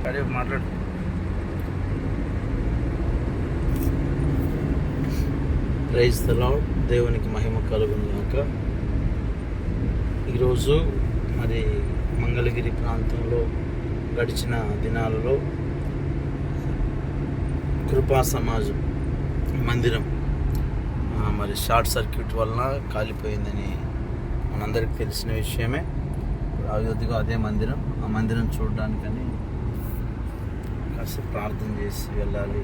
అదే మాట్లాడు. Praise the lord. దేవునికి మహిమ కలుగును గాక. ఈరోజు మరి మంగళగిరి ప్రాంతంలో గడిచిన దినాలలో కృపా సమాజం మందిరం మరి షార్ట్ సర్క్యూట్ వలన కాలిపోయిందని మనందరికీ తెలిసిన విషయమే. అయోధ్యగా అదే మందిరం, ఆ మందిరం చూడడానికని కాస్త ప్రార్థన చేసి వెళ్ళాలి.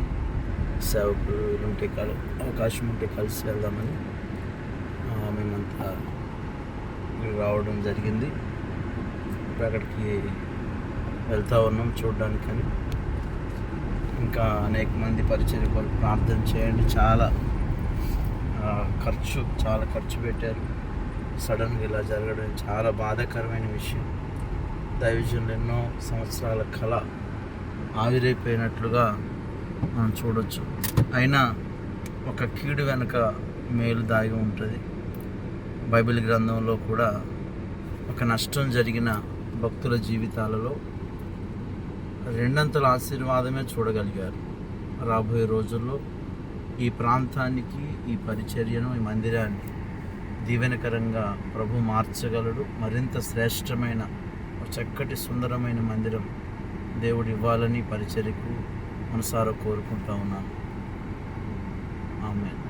సేవకులు ఉంటే అవకాశం ఉంటే కలిసి వెళ్దామని మేమంతా రావడం జరిగింది. ఇప్పుడు అక్కడికి వెళ్తూ ఉన్నాం చూడడానికని. ఇంకా అనేక మంది పరిచర్య కొరకు ప్రార్థన చేయండి. చాలా ఖర్చు పెట్టారు. సడన్గా ఇలా జరగడం చాలా బాధాకరమైన విషయం. దైవజనులు ఎన్నో సంవత్సరాల కళ ఆవిరైపోయినట్లుగా మనం చూడొచ్చు. అయినా ఒక కీడు వెనుక మేలు దాగి ఉంటుంది. బైబిల్ గ్రంథంలో కూడా ఒక నష్టం జరిగిన భక్తుల జీవితాలలో రెండంతల ఆశీర్వాదమే చూడగలిగారు. రాబోయే రోజుల్లో ఈ ప్రాంతానికి, ఈ పరిచర్యను, ఈ మందిరాన్ని దీవెనకరంగా ప్రభు మార్చగలడు. మరింత శ్రేష్టమైన చక్కటి సుందరమైన మందిరం దేవుడు ఇవ్వాలని పరిచర్యకు మనసారా కోరుకుంటా ఉన్నాను. ఆమేన్.